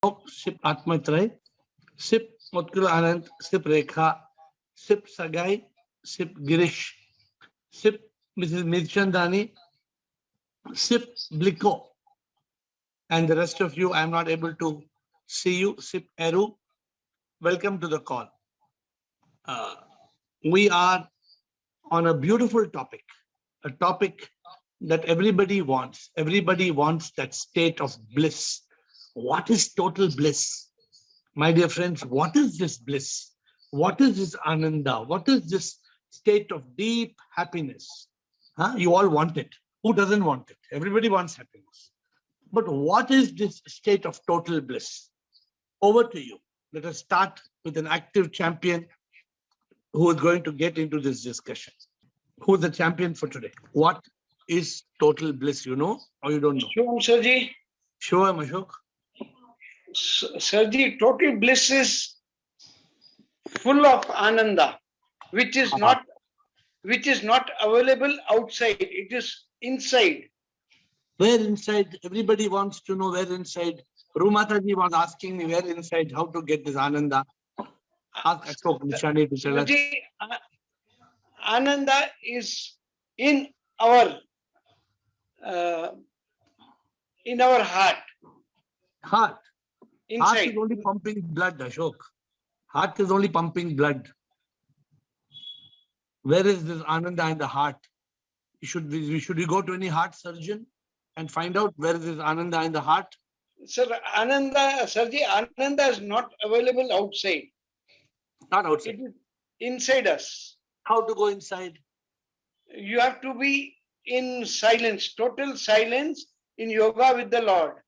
Ashok, Sip Atmatray, Sip Mutkul Anand, Sip Rekha, Sip Sagai, Sip Girish, Sip Mrs. Mirchandani, Sip Bliko, and the rest of you, I am not able to see you. Sip Eru, welcome to the call. We are on a beautiful topic, a topic that everybody wants. Everybody wants that state of bliss. What is total bliss? My dear friends, what is this bliss? What is this ananda? What is this state of deep happiness? You all want it. Who doesn't want it? Everybody wants happiness. But what is this state of total bliss? Over to you. Let us start with an active champion who is going to get into this discussion. Who is the champion for today? What is total bliss? You know or you don't know? Sure, Sirji. Sure, Ashok. Sirji, total bliss is full of ananda, which is not available outside. It is inside. Where inside? Everybody wants to know where inside. Rumataji was asking me where inside, how to get this ananda. Ask Ashok Nishani to tell us. Ananda is in our heart. Heart. Inside. Heart is only pumping blood, Ashok. Heart is only pumping blood. Where is this ananda in the heart? Should we go to any heart surgeon and find out where is this ananda in the heart? Sir, ananda is not available outside. Not outside. It is inside us. How to go inside? You have to be in silence, total silence in yoga with the Lord.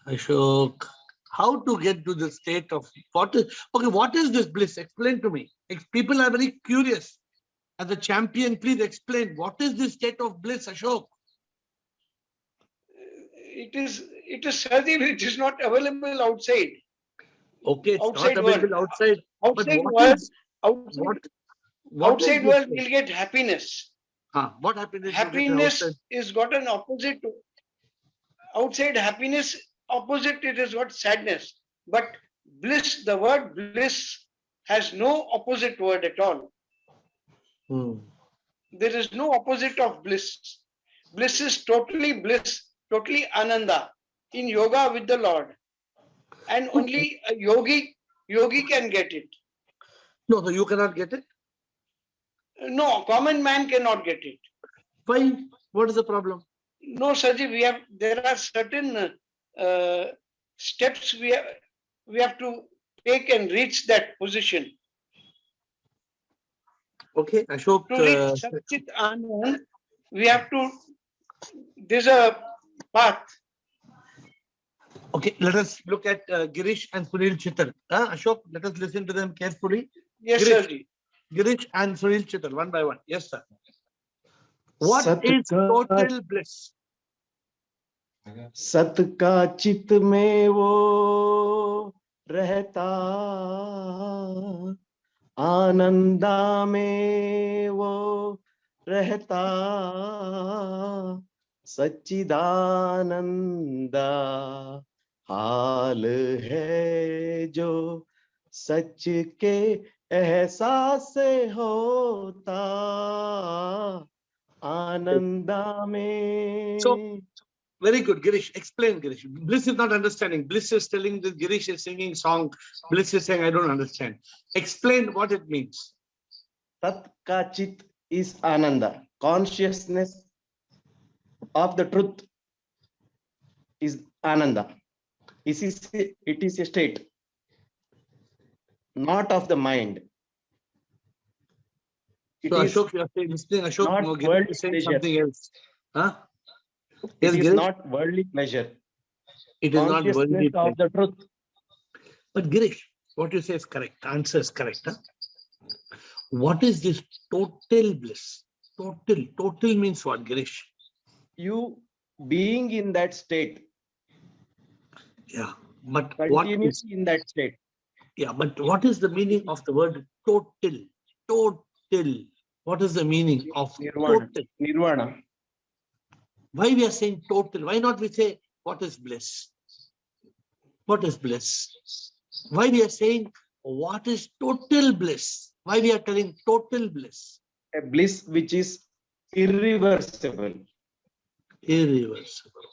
Ashok, how to get to the state of what is this bliss? Explain to me. People are very curious. As a champion, please explain what is this state of bliss, Ashok? It is something which is not available outside. Okay, it's outside not available world. outside. Outside but outside world will get happiness. What happiness? Happiness is got an opposite. Outside happiness, opposite it is what sadness. But bliss, the word bliss has no opposite word at all. There is no opposite of bliss. Bliss is totally bliss, totally ananda in yoga with the Lord. And only a yogi can get it. No, so you cannot get it? No, common man cannot get it. Why? What is the problem? No, Sirji, there are certain steps we have to take and reach that position. Okay, Ashok. To reach Satchit Anand, we have to. There's a path. Okay, let us look at Girish and Sunil Chittal. Ashok, let us listen to them carefully. Yes, Sirji. Girish and Sunil Chittal, one by one. Yes, sir. What is total bliss? सत का चित में वो रहता, आनंदा में वो रहता, सच्चिदानंदा हाल है जो सच के एहसास से होता, आनंदा में. So, very good, Girish. Explain, Girish. Bliss is not understanding. Bliss is telling that Girish is singing song. Bliss is saying, I don't understand. Explain what it means. Tat ka chit is ananda. Consciousness of the truth is ananda. It is a state, not of the mind. So Ashok, you are saying, listening, Ashok, no, Girish is saying something else. It is not worldly pleasure. It is not worldly pleasure. Of the truth. But Girish, what you say is correct. Answer is correct. What is this total bliss? Total means what, Girish? You being in that state. Yeah, but continuously in that state. Yeah, but what is the meaning of the word total? Total. What is the meaning of nirvana? Total? What is bliss? Why we are saying what is total bliss? Why we are telling total bliss? A bliss which is irreversible. Irreversible.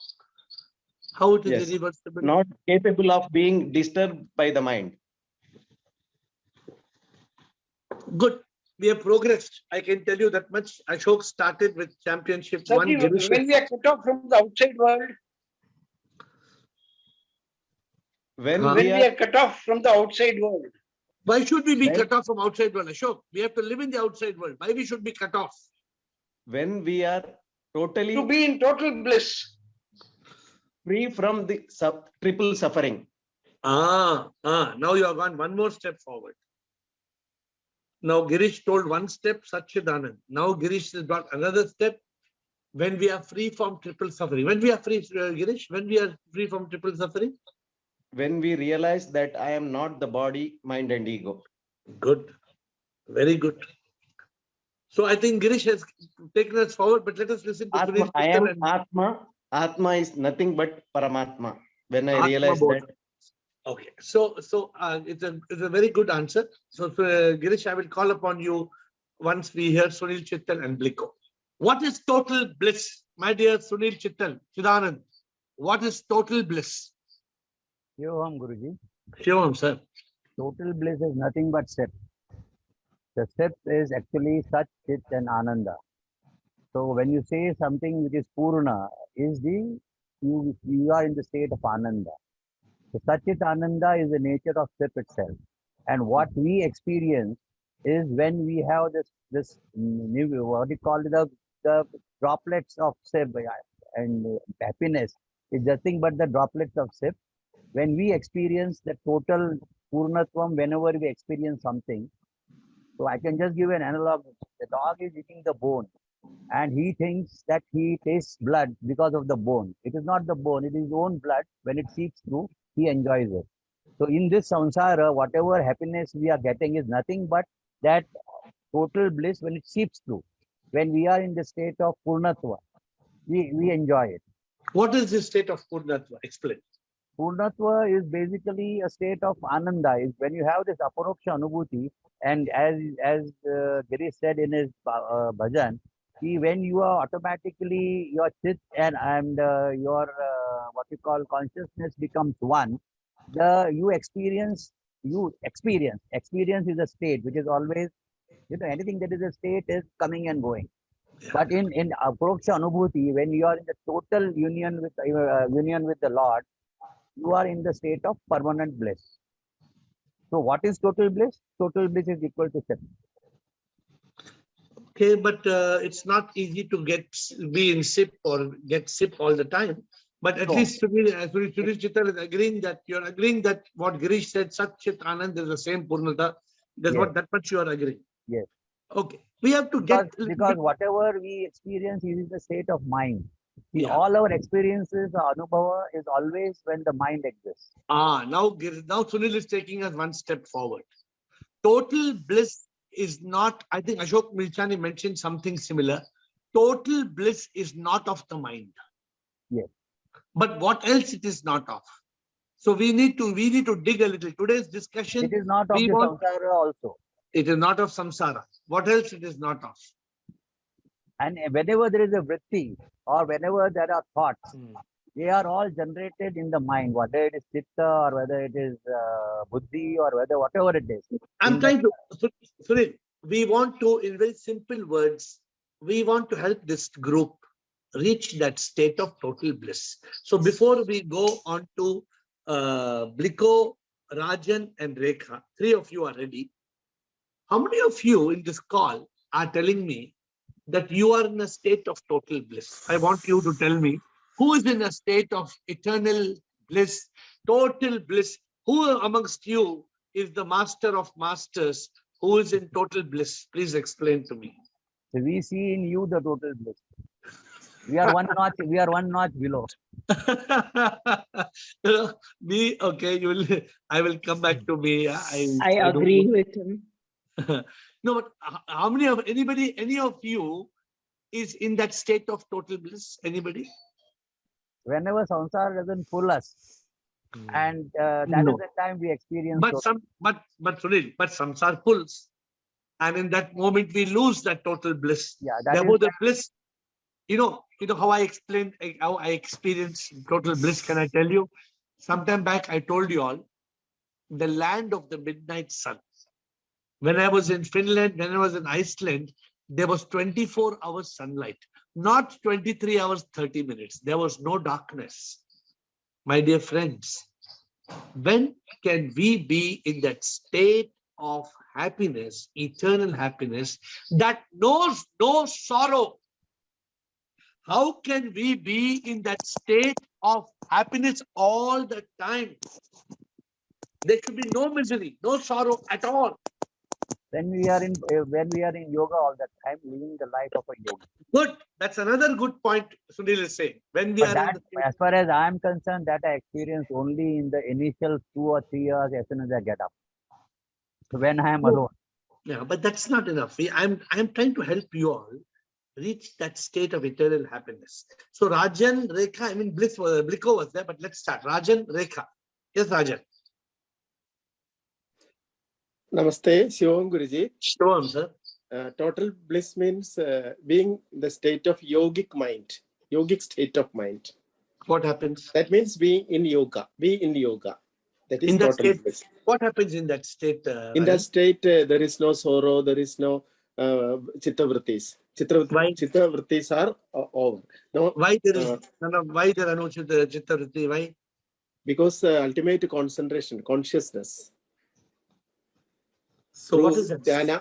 How it is Yes. irreversible? Not capable of being disturbed by the mind. Good. We have progressed. I can tell you that much. Ashok started with championship one. When we are cut off from the outside world, When we are cut off from the outside world. Why should we be cut off from outside world, Ashok? We have to live in the outside world. Why we should be cut off? When we are totally To be in total bliss. free from the triple suffering. Now you have gone one more step forward. Now Girish told one step, Satchidanand. Now Girish has brought another step. When we are free from triple suffering. When we are free, Girish, when we are free from triple suffering? When we realize that I am not the body, mind and ego. Good. Very good. So I think Girish has taken us forward, but let us listen to Atma, I am Atma. Atma is nothing but Paramatma. When I realize that. Okay. So it's a very good answer. So Girish, I will call upon you once we hear Sunil Chittal and Bliko. What is total bliss? My dear Sunil Chittal, Chidanand, what is total bliss? Shivam Guruji. Shivam, sir. Total bliss is nothing but Sip. The Sip is actually Sat, Chit and Ananda. So when you say something which is Purna, you are in the state of Ananda. So Sat-Chit Ananda is the nature of Sip itself. And what we experience is when we have this what you call the droplets of Sip and happiness is nothing but the droplets of Sip. When we experience the total Purnatvam, whenever we experience something, so I can just give an analog. The dog is eating the bone and he thinks that he tastes blood because of the bone. It is not the bone, it is his own blood. When it seeps through, he enjoys it. So in this samsara, whatever happiness we are getting is nothing but that total bliss when it seeps through. When we are in the state of Purnatva, we enjoy it. What is the state of Purnatva? Explain. Purnatva is basically a state of Ananda. Is when you have this aparoksha anubhuti, and as Girish said in his bhajan, when you are automatically your chit and your what you call consciousness becomes one, experience is a state which is always, anything that is a state is coming and going. But in aparoksha anubhuti, when you are in the total union with the Lord, you are in the state of permanent bliss. So what is total bliss? Total bliss is equal to Sip. Okay, but it's not easy to be in Sip or get Sip all the time. But at least Sunil Chittal is agreeing that you're agreeing that what Girish said, Sat Chit Anand is the same Purnata. That's what that much you are agreeing. Yes. Okay. We have to because whatever we experience is the state of mind. See, all our experiences, Anubhava is always when the mind exists. Now Sunil is taking us one step forward. Total bliss is not, I think Ashok Milchani mentioned something similar. Total bliss is not of the mind. Yes. But what else it is not of? So we need to dig a little. Today's discussion. It is not of the samsara also. It is not of samsara. What else it is not of? And whenever there is a vritti or whenever there are thoughts, they are all generated in the mind, whether it is chitta or whether it is buddhi or whatever it is. I'm trying to, Sunil, we want to, in very simple words, we want to help this group reach that state of total bliss. So before we go on to Bliko, Rajan and Rekha, three of you are ready. How many of you in this call are telling me that you are in a state of total bliss? I want you to tell me who is in a state of eternal bliss, total bliss. Who amongst you is the master of masters who is in total bliss? Please explain to me. So we see in you the total bliss. We are one notch. We are one notch below. Me, okay. I will come back to me. I agree with him. No, but how many of any of you is in that state of total bliss? Anybody? Whenever samsara doesn't pull us. And that is No. the time we experience. But Sunil, but samsar pulls. And in that moment, we lose that total bliss. Yeah, that Therefore, is the bliss, you know how I explained how I experienced total bliss. Can I tell you? Sometime back, I told you all the land of the midnight sun. When I was in Finland, when I was in Iceland, there was 24 hours sunlight, not 23 hours, 30 minutes. There was no darkness. My dear friends, when can we be in that state of happiness, eternal happiness that knows no sorrow? How can we be in that state of happiness all the time? There should be no misery, no sorrow at all. when we are in yoga all the time, living the life of a yogi. Good. That's another good point Sunil is saying. When we But are that, in the as far as I am concerned, that I experience only in the initial 2 or 3 years as soon as I get up. So when I am alone. yeah, but that's not enough. I'm trying to help you all reach that state of eternal happiness. So Rajan, Rekha, I mean Bliko was there, but let's start. Rajan, Rekha. Yes, Rajan. Namaste, Shivam Guruji. Shivam, sir. Total bliss means being the state of yogic mind, yogic state of mind. What happens? That means being in yoga, be in yoga. That is In that total state, bliss. what happens in that state? In that state, there is no sorrow, there is no chittavrittis. Why? Chittavrittis are over. No, Why there is why there are no chittavritti? Why? Because ultimate concentration, consciousness. So what is that? Dhyana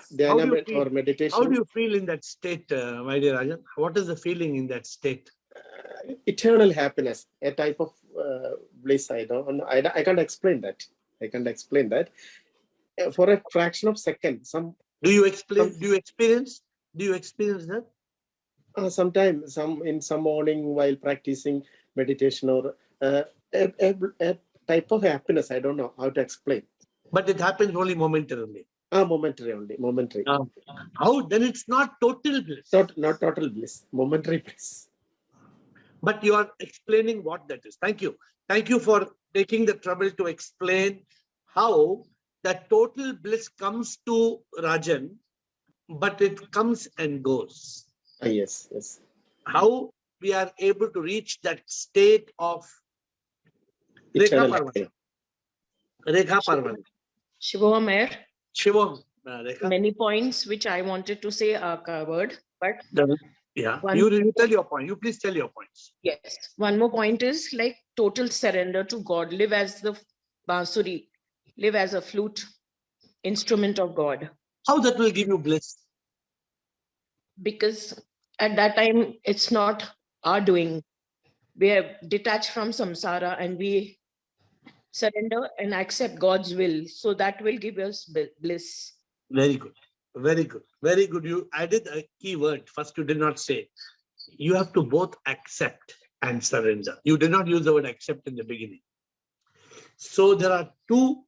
or meditation. How do you feel in that state, my dear Rajan? What is the feeling in that state? Eternal happiness, a type of bliss. I don't know. I can't explain that. I can't explain that. For a fraction of second, Do you experience that? Sometimes, in some morning while practicing meditation or a type of happiness. I don't know how to explain. But it happens only momentarily. Momentary only, momentary. How? Then it's not total bliss. Not total bliss, momentary bliss. But you are explaining what that is. Thank you. Thank you for taking the trouble to explain how that total bliss comes to Rajan, but it comes and goes. Yes, yes. How we are able to reach that state of Eternal Rekha Parvati. Rekha Parvati. Shivam, AiR. Shivam, Rekha. Many points which I wanted to say are covered, but yeah, you tell your point. You please tell your points. yes, one more point is like total surrender to God. Live as the bansuri, live as a flute, instrument of God. How that will give you bliss? Because at that time, it's not our doing. We are detached from samsara and we surrender and accept God's will. So that will give us bliss. Very good. Very good. Very good. You added a key word. First, you did not say. You have to both accept and surrender. You did not use the word accept in the beginning. So there are two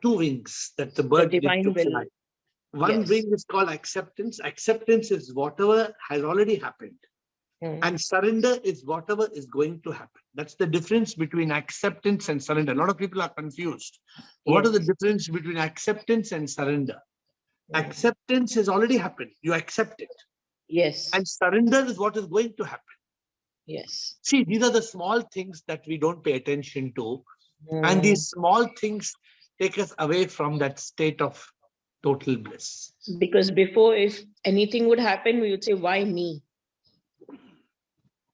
wings that the bird The divine needs to will. fly. One Yes. wing is called acceptance. Acceptance is whatever has already happened. And surrender is whatever is going to happen. That's the difference between acceptance and surrender. A lot of people are confused. What is the difference between acceptance and surrender? Acceptance has already happened. You accept it. Yes. And surrender is what is going to happen. Yes. See, these are the small things that we don't pay attention to. And these small things take us away from that state of total bliss. Because before, if anything would happen, we would say, why me?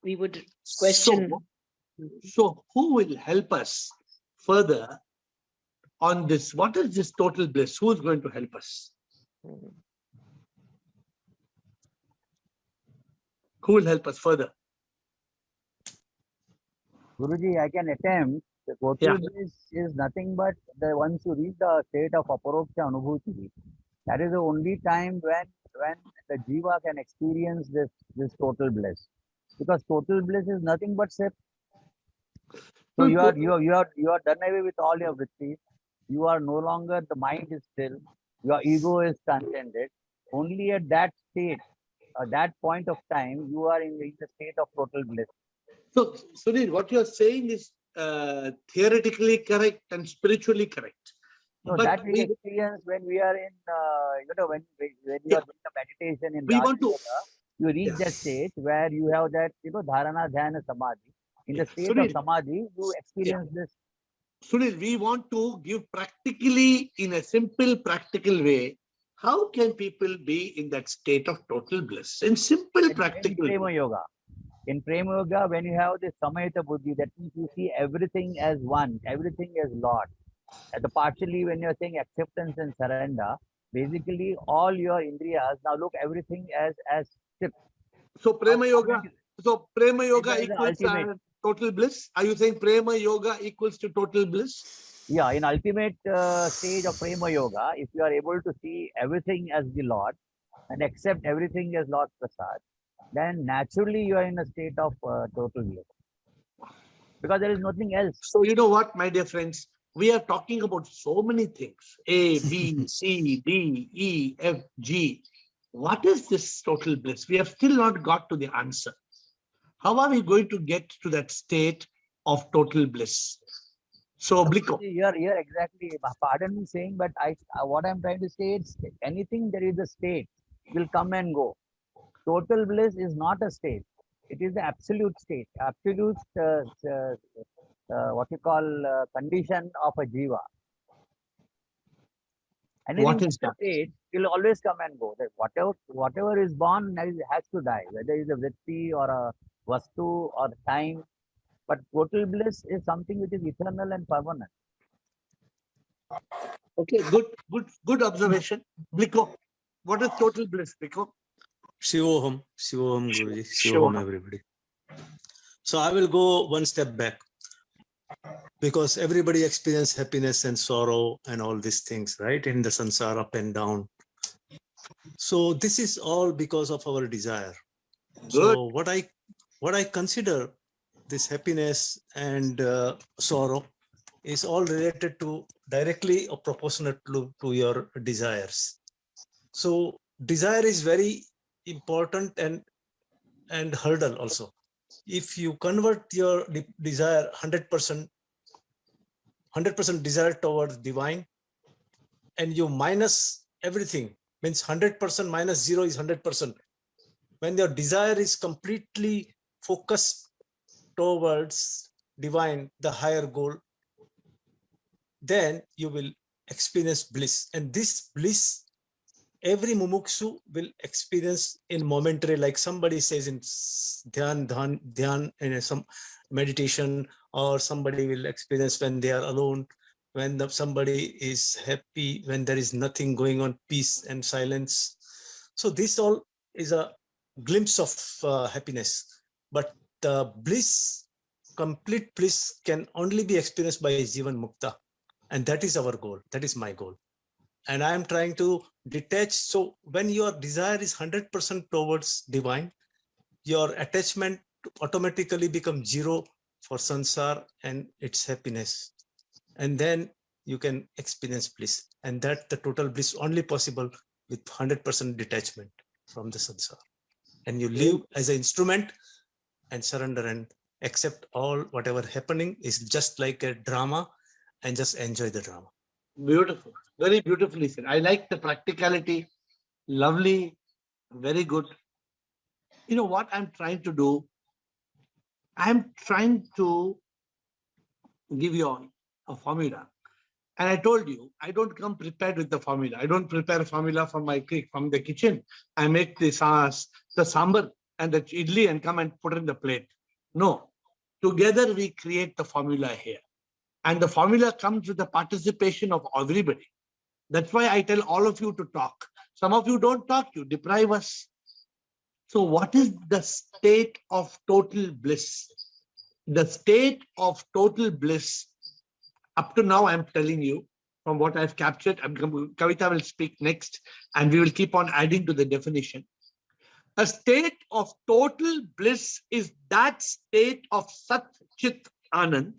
We would question. So who will help us further on this? What is this total bliss? Who is going to help us? Who will help us further? Guruji, I can attempt. The total bliss is nothing but once you reach the state of aparoksha anubhuti, that is the only time when the jiva can experience this total bliss. Because total bliss is nothing but sip. So you are done away with all your vrittis. You are no longer, the mind is still. Your ego is transcended. Only at that state, that point of time, you are in the state of total bliss. So, Sunil, what you are saying is theoretically correct and spiritually correct. No, But that we experience when we are in, when you Yeah. are doing a meditation in we Raja want to, Yoga, you reach that yes, state where you have that, dharana, dhyana, samadhi. In the yeah. state of samadhi, you Yeah. experience this. Sunil, we want to give practically in a simple, practical way. How can people be in that state of total bliss? In simple, In practical Prema way. Yoga. In Prema Yoga, when you have this Samayita Buddhi, that means you see everything as one, everything as Lord. And the partially, when you're saying acceptance and surrender, basically all your indriyas now look everything as stripped. So Now, Prema Yoga, so Prema Yoga as an equals ultimate. total bliss. Are you saying Prema Yoga equals to total bliss? Yeah, in ultimate stage of Prema Yoga, if you are able to see everything as the Lord and accept everything as Lord Prasad, then naturally you are in a state of total bliss. Because there is nothing else. So you know what, my dear friends, we are talking about so many things. A, B, C, D, E, F, G. What is this total bliss? We have still not got to the answer. How are we going to get to that state of total bliss? So, Bliko. You're exactly, pardon me saying, but what I'm trying to say is anything there is a state will come and go. Total bliss is not a state. It is the absolute state, absolute what you call condition of a jiva. Anything What that is that? state will always come and go. That whatever is born has to die, whether it's a vritti or a vastu or time. But total bliss is something which is eternal and permanent. Okay, good observation. Bliko, what is total bliss, Bliko? Shivoham, Guruji, Sure. Shivoham, everybody. So I will go one step back because everybody experiences happiness and sorrow and all these things, right? In the sansar, up and down. So this is all because of our desire. Good. So what I consider this happiness and sorrow is all related to directly or proportionate to your desires. So desire is very important and hurdle also. If you convert your desire 100% desire towards divine, and you minus everything, means 100% minus 0 is 100%. When your desire is completely focused towards divine, the higher goal, then you will experience bliss. And this bliss, every mumukshu will experience in momentary, like somebody says in dhyan in some meditation, or somebody will experience when they are alone, when somebody is happy, when there is nothing going on, peace and silence. So this all is a glimpse of happiness. But the bliss, complete bliss, can only be experienced by Jivan Mukta. And that is our goal. That is my goal. And I am trying to detach. So when your desire is 100% towards divine, your attachment automatically becomes 0 for sansar and its happiness. And then you can experience bliss. And that the total bliss only possible with 100% detachment from the sansar. And you live as an instrument and surrender and accept all whatever happening is just like a drama, and just enjoy the drama. Beautiful. Very beautifully said. I like the practicality. Lovely. Very good. You know what I'm trying to do? I'm trying to give you a formula. And I told you, I don't come prepared with the formula. I don't prepare a formula from the kitchen. I make the sambar and the idli and come and put it in the plate. No. Together we create the formula here. And the formula comes with the participation of everybody. That's why I tell all of you to talk. Some of you don't talk, you deprive us. So what is the state of total bliss? The state of total bliss, up to now, I'm telling you, from what I've captured, Kavita will speak next, and we will keep on adding to the definition. A state of total bliss is that state of Sat Chit Anand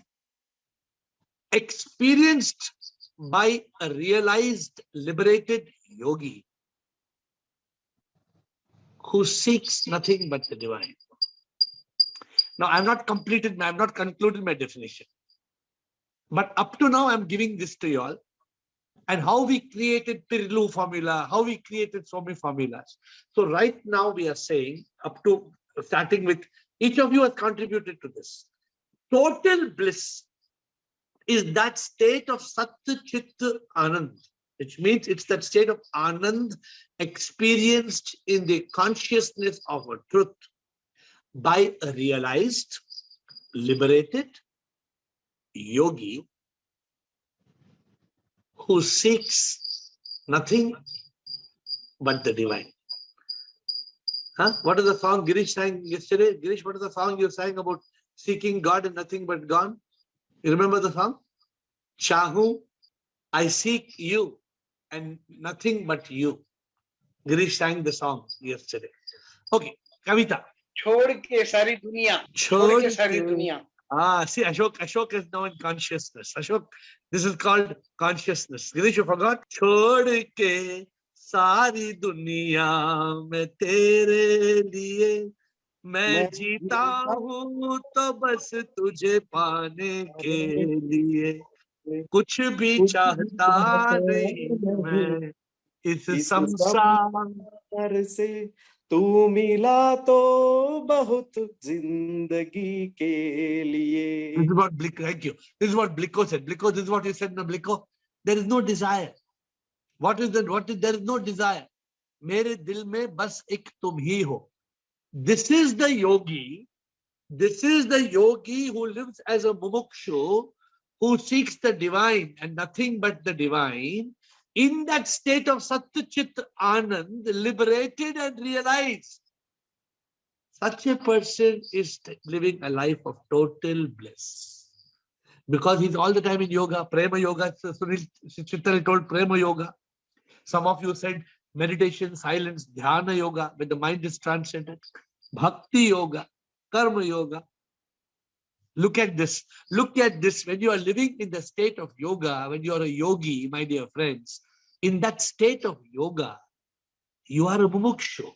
experienced by a realized, liberated yogi who seeks nothing but the divine. Now, I've not concluded my definition. But up to now, I'm giving this to you all. And how we created Pirlu formula, how we created so many formulas. So right now we are saying, up to starting with, each of you has contributed to this. Total bliss is that state of Sat Chit Anand, which means it's that state of Anand experienced in the consciousness of a truth by a realized, liberated yogi who seeks nothing but the divine. Huh? What is the song Girish sang yesterday? Girish, what is the song you sang about seeking God and nothing but God? You remember the song? Chahu, I seek you and nothing but you. Girish sang the song yesterday. Okay, Kavita. छोड़ के सारी दुनिया, छोड़ के सारी के- दुनिया. See, Ashok is now in consciousness. Ashok, this is called consciousness. Girish, you forgot? छोड़ के सारी दुनिया में तेरे लिए मैं जीता हूँ तो बस तुझे पाने के लिए कुछ भी चाहता नहीं मैं इस संसार से तू मिला तो बहुत जिंदगी के लिए. This is what Blick, thank you. This is what Blicko said. Blicko, this is what you said, no, Blicko. There is no desire. What is that? There is no desire. मेरे दिल में बस एक तुम ही हो. This is the yogi. This is the yogi who lives as a mumukshu, who seeks the divine and nothing but the divine. In that state of Satchit Anand, liberated and realized. Such a person is living a life of total bliss. Because he's all the time in yoga, prema yoga. Sunil Chittal told prema yoga. Some of you said meditation, silence, dhyana yoga, when the mind is transcended. Bhakti yoga, karma yoga. Look at this. Look at this. When you are living in the state of yoga, when you are a yogi, my dear friends, in that state of yoga, you are a mumukshu.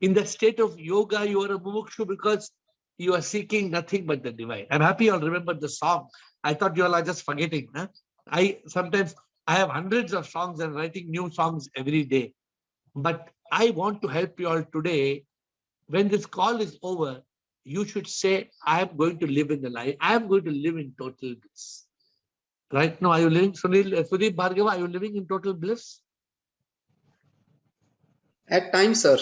In the state of yoga, you are a mumukshu because you are seeking nothing but the divine. I'm happy you all remember the song. I thought you all are just forgetting. Huh? I have hundreds of songs and writing new songs every day. But I want to help you all today. When this call is over, you should say, I am going to live in the light. I am going to live in total bliss. Right now, are you living, Sudeep Bhargava, are you living in total bliss? At times, sir.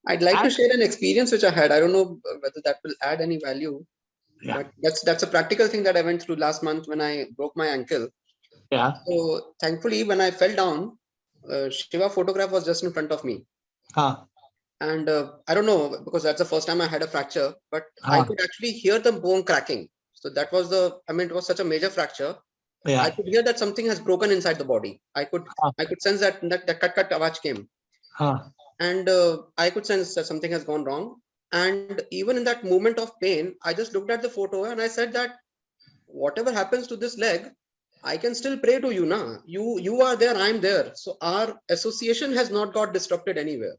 I'd like to share an experience which I had. I don't know whether that will add any value. Yeah. But that's a practical thing that I went through last month when I broke my ankle. Yeah. So thankfully, when I fell down, Shiva photograph was just in front of me. And I don't know, because that's the first time I had a fracture, but I could actually hear the bone cracking. So that was it was such a major fracture. Yeah. I could hear that something has broken inside the body. I could sense that cut awaj came. And I could sense that something has gone wrong. And even in that moment of pain, I just looked at the photo and I said that whatever happens to this leg, I can still pray to you now. You are there, I'm there. So our association has not got disrupted anywhere.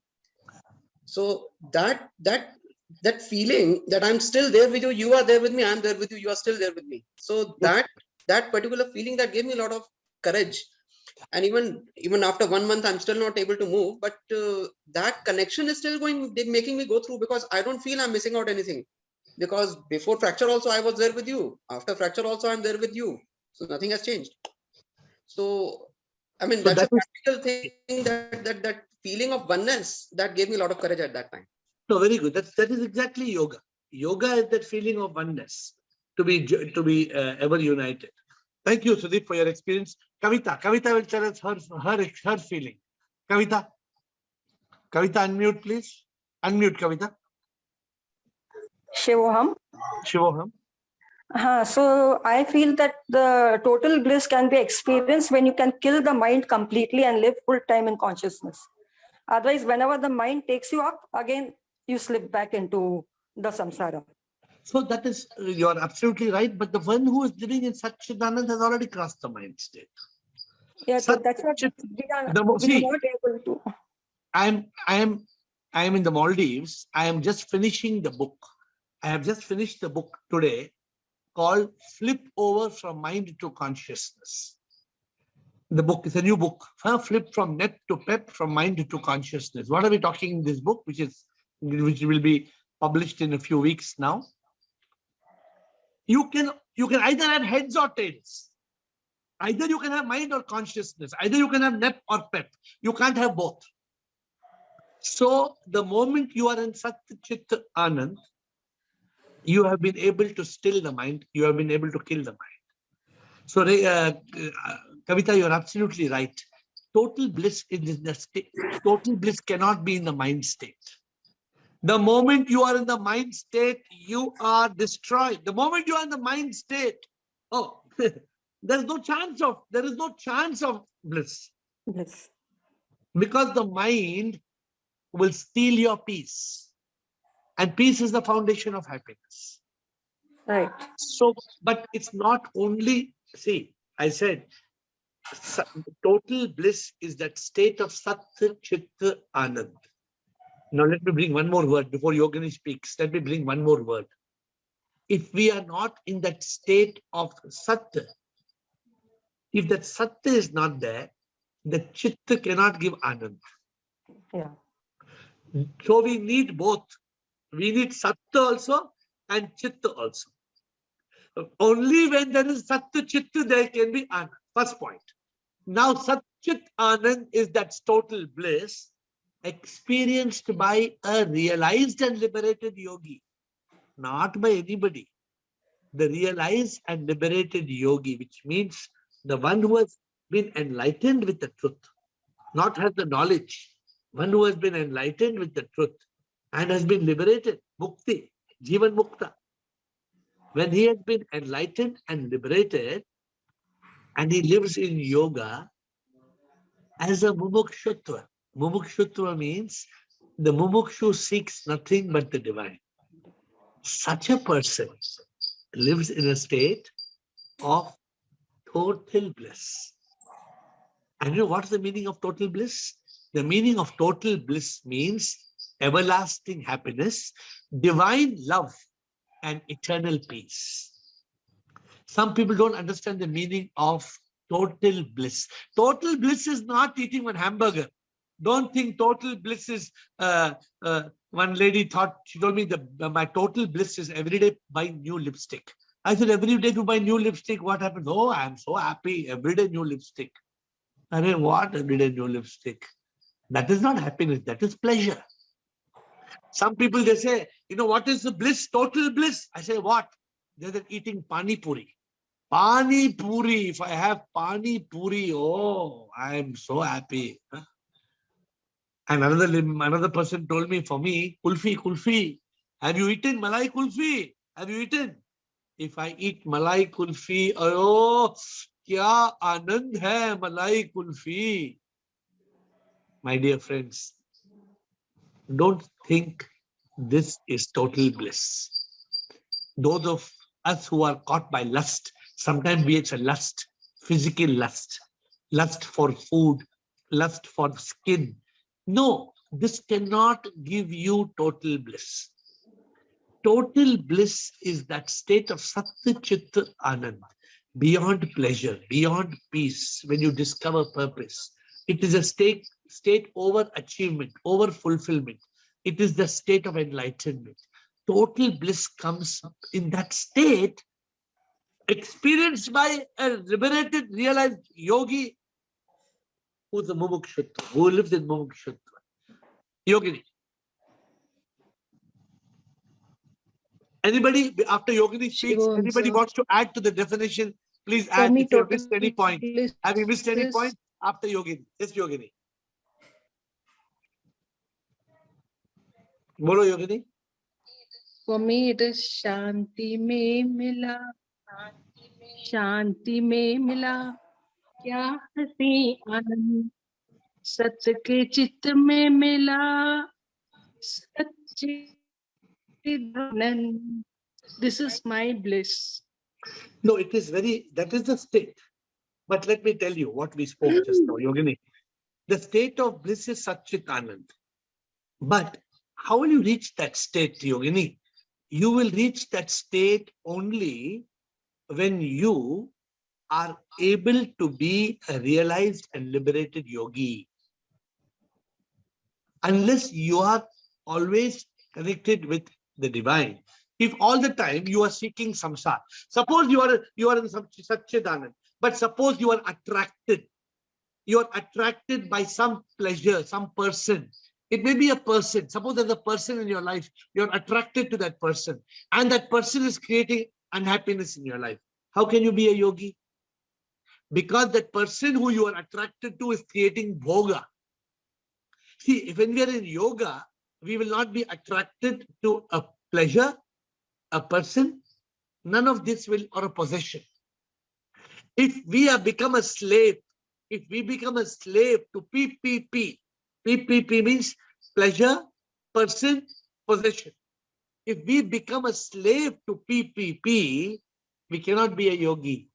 So that feeling that I'm still there with you, you are there with me, I'm there with you, you are still there with me. So that particular feeling, that gave me a lot of courage. And even after 1 month, I'm still not able to move, but that connection is still making me go through, because I don't feel I'm missing out anything. Because before fracture also, I was there with you. After fracture also, I'm there with you. So nothing has changed. So, I mean, that's a practical thing, that feeling of oneness, that gave me a lot of courage at that time. No, very good. That is exactly yoga. Yoga is that feeling of oneness, to be ever united. Thank you, Sudeep, for your experience. Kavita will tell us her feeling. Kavita, unmute, please. Unmute, Kavita. Shivoham. So I feel that the total bliss can be experienced when you can kill the mind completely and live full time in consciousness. Otherwise, whenever the mind takes you up, again, you slip back into the samsara. So that is, you are absolutely right. But the one who is living in Satchidanand has already crossed the mind state. Yeah, so that's what we are not able to. I am in the Maldives. I am just finishing the book. I have just finished the book today called Flip Over from Mind to Consciousness. The book is a new book. Flip from net to pep, from mind to consciousness. What are we talking in this book, which will be published in a few weeks now? You can either have heads or tails. Either you can have mind or consciousness. Either you can have nep or pep. You can't have both. So the moment you are in Sat Chit Anand, you have been able to still the mind. You have been able to kill the mind. So, Kavita, you're absolutely right. Total bliss in the state. Total bliss cannot be in the mind state. The moment you are in the mind state, you are destroyed. The moment you are in the mind state, oh, there is no chance of bliss. Bliss. Because the mind will steal your peace. And peace is the foundation of happiness. Right. So, but it's not only, see, I said, total bliss is that state of Sat Chit Anand. Now let me bring one more word before Yogini speaks. Let me bring one more word. If we are not in that state of Sat, if that Sat is not there, the Chit cannot give Anand. Yeah. So we need both. We need Sat also and Chit also. Only when there is Sat Chit, there can be Anand. First point. Now, Sat Chit Anand is that total bliss experienced by a realized and liberated yogi, not by anybody. The realized and liberated yogi, which means the one who has been enlightened with the truth, not has the knowledge, one who has been enlightened with the truth and has been liberated, mukti, jivan mukta. When he has been enlightened and liberated, and he lives in yoga as a mumukshutva. Mumukshutva means the mumukshu seeks nothing but the divine. Such a person lives in a state of total bliss. And you know what's the meaning of total bliss? The meaning of total bliss means everlasting happiness, divine love, and eternal peace. Some people don't understand the meaning of total bliss. Total bliss is not eating one hamburger. Don't think total bliss is, one lady thought, she told me my total bliss is every day buying new lipstick. I said, every day to buy new lipstick, what happens? Oh, I'm so happy, every day new lipstick. I mean, what every day new lipstick? That is not happiness, that is pleasure. Some people, they say, you know, what is the bliss, total bliss? I say, what? They're eating pani puri. Pani puri, if I have pani puri, oh, I'm so happy. And another person told me, for me, kulfi. Have you eaten malai kulfi? Have you eaten? If I eat malai kulfi, oh, kya anand hai malai kulfi. My dear friends, don't think this is total bliss. Those of us who are caught by lust, sometimes it's a lust, physical lust, lust for food, lust for skin. No, this cannot give you total bliss. Total bliss is that state of Sat Chit Anand, beyond pleasure, beyond peace, when you discover purpose. It is a state over achievement, over fulfillment. It is the state of enlightenment. Total bliss comes in that state, experienced by a liberated, realized yogi who's a mumukshutva, who lives in mumukshutva. Yogini. Anybody, after Yogini speaks, Shivam, anybody sir. wants to add to the definition, please For add me, if you have total missed any point. bliss Have you missed any is- point after Yogini? Yes, Yogini. Bolo, Yogini. For me, it is Shanti mein mila, Shanti mein mila, kya hasi anand, Sat ke chit mein mila, Satchit Anand. This is my bliss. No, it is that is the state. But let me tell you what we spoke just now, Yogini. The state of bliss is Satchit Anand. But how will you reach that state, Yogini? You will reach that state only when you are able to be a realized and liberated yogi. Unless you are always connected with the divine. If all the time you are seeking samsara, suppose you are in Satchidanand, but suppose you are attracted by some pleasure, some person. It may be a person. Suppose there's a person in your life, you're attracted to that person, and that person is creating unhappiness in your life. How can you be a yogi? Because that person who you are attracted to is creating bhoga. See, when we are in yoga, we will not be attracted to a pleasure, a person, none of this will, or a possession. If we have become a slave, if we become a slave to PPP, PPP means pleasure, person, possession. If we become a slave to PPP, we cannot be a yogi.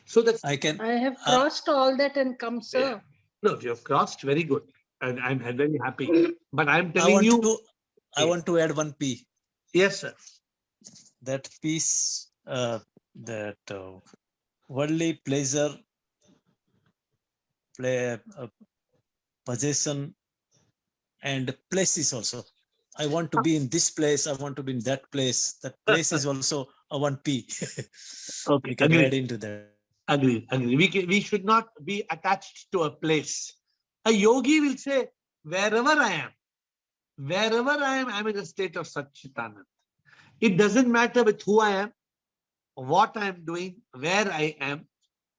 So that's I have crossed all that and come, sir. No, you have crossed, very good. And I'm very happy. But I'm telling you. I want to add one P. Yes, sir. That peace, that worldly pleasure, possession, and places also. I want to be in this place. I want to be in that place. That place is also a one P. Okay, we can add into that. Agree. We should not be attached to a place. A yogi will say, wherever I am, I'm in a state of Satchitanand. It doesn't matter with who I am, what I am doing, where I am.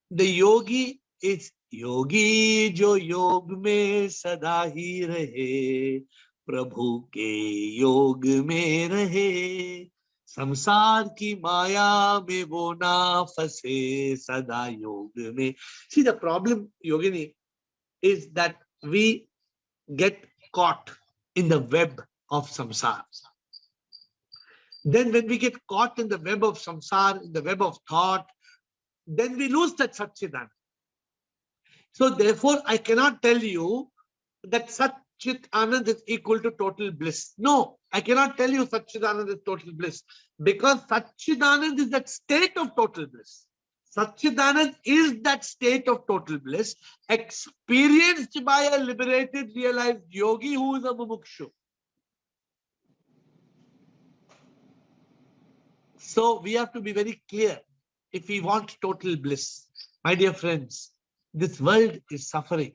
The yogi is yogi jo yog mein sada hi rahe, Prabhu ke yog mein rahe, samsar ki maya mein wo na fase, sada yog mein. See, the problem, Yogini, is that we get caught in the web of samsara. Then when we get caught in the web of samsara, in the web of thought, then we lose that Satchidanand. So therefore, I cannot tell you that Satchitanand is equal to total bliss. No, I cannot tell you Satchitanand is total bliss, because Satchitanand is that state of total bliss. Satchitanand is that state of total bliss experienced by a liberated, realized yogi who is a mumukshu. So we have to be very clear if we want total bliss. My dear friends, this world is suffering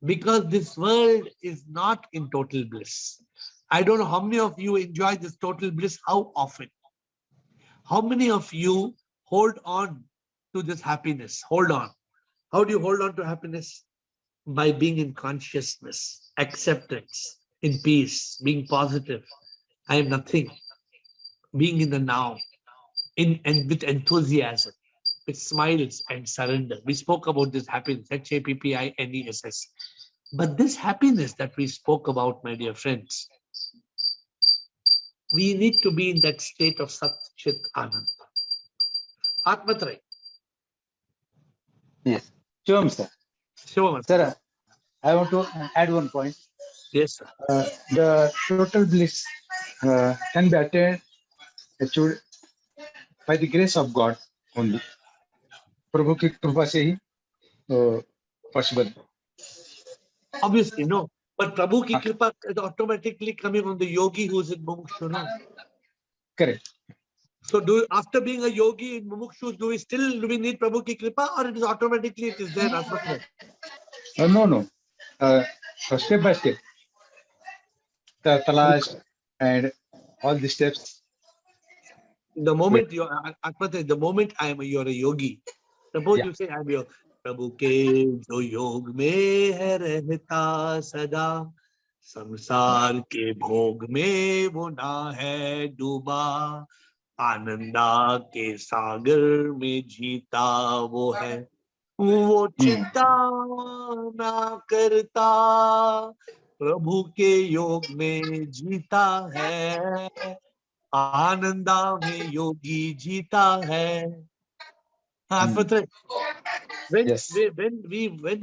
because this world is not in total bliss. I don't know how many of you enjoy this total bliss, how often. How many of you hold on to this happiness? Hold on. How do you hold on to happiness? By being in consciousness, acceptance, in peace, being positive. I am nothing. Being in the now, and with enthusiasm, with smiles and surrender. We spoke about this happiness, HAPPINESS. But this happiness that we spoke about, my dear friends, we need to be in that state of Sat Chit Anand. Atmatray. Yes. Shivam, sir. Shivam. Sir, I want to add one point. Yes, sir. The total bliss can be attained actually by the grace of God only. प्रभु की कृपा से ही possible. Obviously, no. But Prabhu ki kripa is automatically coming from the yogi who is in mumukshu, no? Correct. So after being a yogi in mumukshu, do we need Prabhu ki kripa, or it is automatically it is there? No. Step by step. The talash and all the steps. The moment you are you're a yogi. Suppose you say, I'm your Prabhu ke jo yog mein hai rehta sada, samsar ke bhog mein wo na hai duba, ananda ke sagar mein jeeta wo hai, wo chinta na karta, Prabhu ke yog mein jeeta hai, Ananda mein yogi jeeta hai. When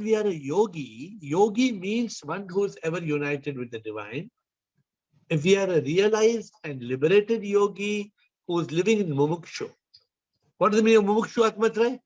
we are a yogi means one who is ever united with the divine. If we are a realized and liberated yogi, who is living in mumukshu. What does the meaning of mumukshu, Atmatray?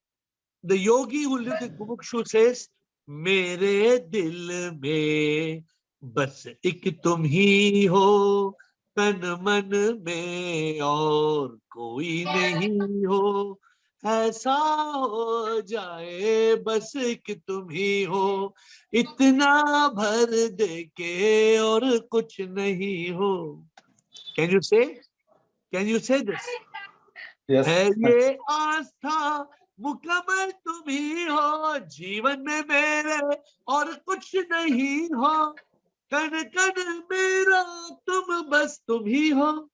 The yogi who lived in mumukshu says, Mere dil mein bas ik tum hi ho, tan man mein aur koi nahi ho. ऐसा हो जाए बस कि तुम ही हो, इतना भर दे के और कुछ नहीं हो. Can you say? Can you say this? Yes. है ये आस्था मुकम्मल तुम ही हो, जीवन में मेरे और कुछ नहीं हो, कण कण मेरा तुम बस तुम ही हो.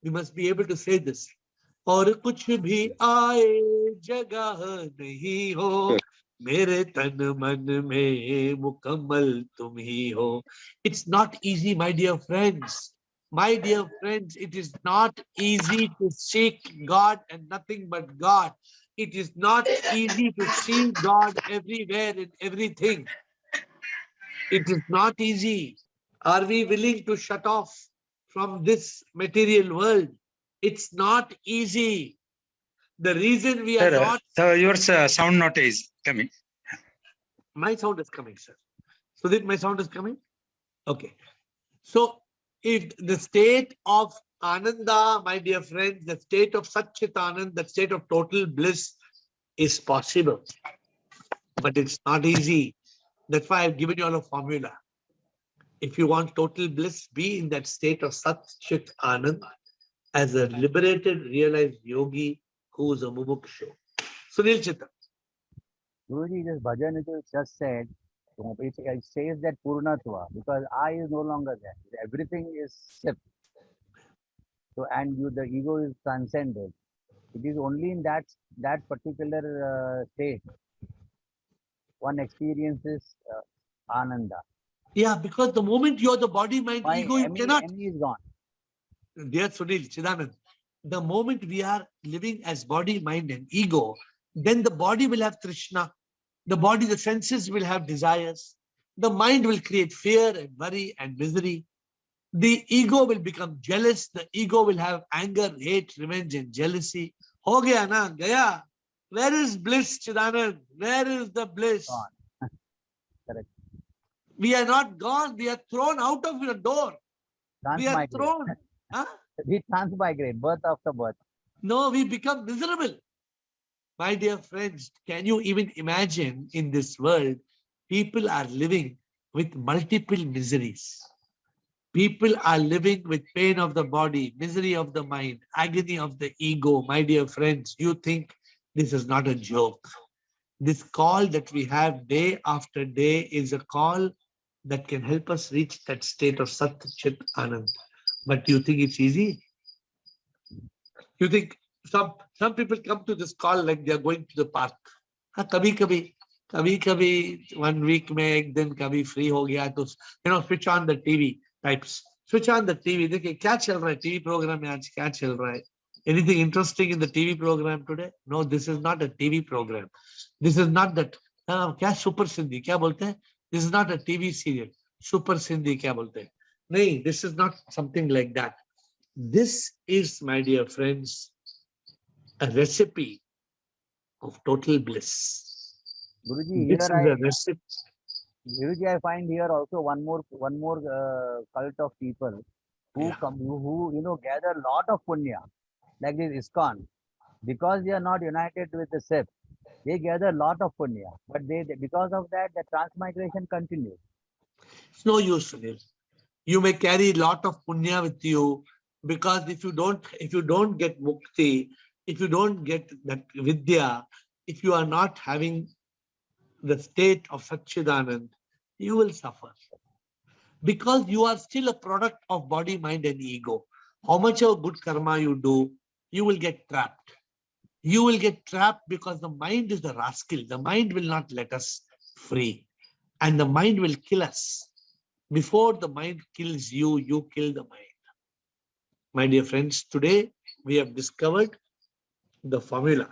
We must be able to say this. और कुछ भी आए जगह नहीं हो, मेरे तन मन में मुकम्मल तुम ही हो. It's not easy, my dear friends. My dear friends, it is not easy to seek God and nothing but God. It is not easy to see God everywhere in everything. It is not easy. Are we willing to shut off from this material world? It's not easy. The reason we are not... Sir, your sound not is coming. My sound is coming, sir. So that my sound is coming? Okay. So if the state of Ananda, my dear friends, the state of Satchitanand, the state of total bliss is possible, but it's not easy. That's why I've given you all a formula. If you want total bliss, be in that state of Sat Chit Anand as a liberated, realized yogi who is a mumukshu. Sunil Chitta. Guruji, this bhajan which you just said, it says that Purnatva, because I is no longer there. Everything is shift. So, and the ego is transcended. It is only in that particular state one experiences Ananda. Yeah, because the moment you're the body, mind, My ego, you cannot. ME is gone. Dear Sunil, Chidanand, the moment we are living as body, mind, and ego, then the body will have Trishna. The body, the senses will have desires. The mind will create fear and worry and misery. The ego will become jealous. The ego will have anger, hate, revenge, and jealousy. Ho gaya na, gaya. Where is bliss, Chidanand? Where is the bliss? Gone. Correct. We are not gone. We are thrown out of the door. We are thrown. Huh? We transmigrate, birth after birth. No, we become miserable. My dear friends, can you even imagine in this world, people are living with multiple miseries. People are living with pain of the body, misery of the mind, agony of the ego. My dear friends, you think this is not a joke. This call that we have day after day is a call that can help us reach that state of Sat Chit Anand. But you think it's easy? You think some people come to this call like they are going to the park. Kabhi, 1 week mein, then kabhi free ho gaya, to, switch on the TV types. Switch on the TV. Dekhe, kya chal raha hai? TV program mein aaj kya chal raha hai? Anything interesting in the TV program today? No, this is not a TV program. This is not that. Kya Super Sindhi? Kya bolte hain? This is not a TV serial. Super Sindhi kya bolte hain? No, this is not something like that. This is, my dear friends, a recipe of total bliss. Guruji, This is a recipe. Guruji, I find here also one more cult of people who come, who gather a lot of punya, like this ISKCON, because they are not united with the SIP. They gather a lot of punya, but because of that, the transmigration continues. It's no use, Sunil. You may carry a lot of punya with you, because if you don't get mukti, if you don't get that vidya, if you are not having the state of Satchidanand, you will suffer. Because you are still a product of body, mind, and ego. How much of good karma you do, you will get trapped. You will get trapped because the mind is the rascal. The mind will not let us free. And the mind will kill us. Before the mind kills you, you kill the mind. My dear friends, today we have discovered the formula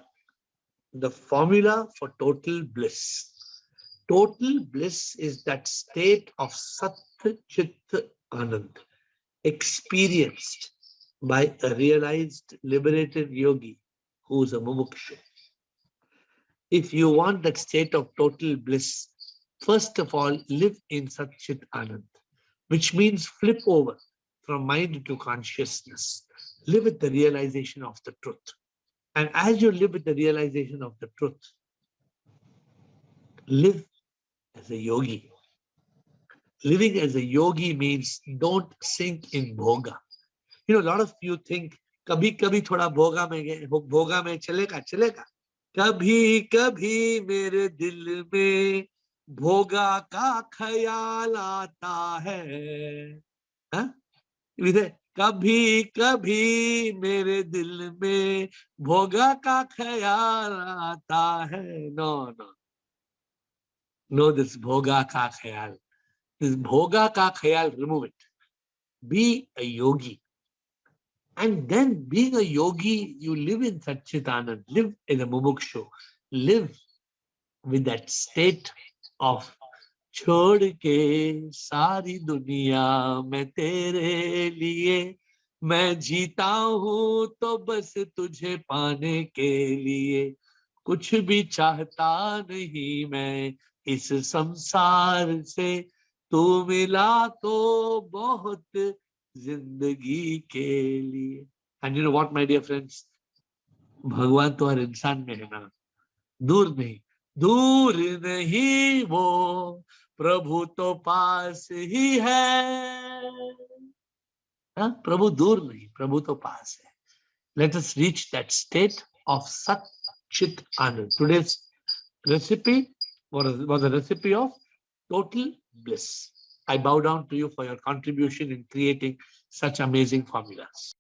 for total bliss. Total bliss is that state of Sat Chit Anand, experienced by a realized, liberated yogi who is a mumukshu. If you want that state of total bliss, first of all, live in Sat Chit Anand, which means flip over from mind to consciousness. Live with the realization of the truth. And as you live with the realization of the truth, live as a yogi. Living as a yogi means don't sink in bhoga. You know, a lot of you think, kabhi kabhi thoda bhoga mein chalega, chalega. Kabhi kabhi mere dil mein bhoga ka khayal aata hai. Huh? कभी कभी मेरे दिल में भोगा का ख्याल आता है. No, no. No, this bhoga ka khayal. This bhoga ka khayal, remove it. Be a yogi. And then being a yogi, you live in Satchitanand, live in a mumukshu, live with that state of छोड़ के सारी दुनिया मैं तेरे लिए मैं जीता हूँ तो बस तुझे पाने के लिए कुछ भी चाहता नहीं मैं इस संसार से तू मिला तो बहुत जिंदगी के लिए. And you know what, my dear friends, भगवान तो हर इंसान में है ना, दूर नहीं, दूर नहीं वो प्रभु तो पास ही है. हाँ, प्रभु दूर नहीं, प्रभु तो पास है. Let us reach that state of Sat Chit Anand. Today's recipe was a recipe of total bliss. I bow down to you for your contribution in creating such amazing formulas.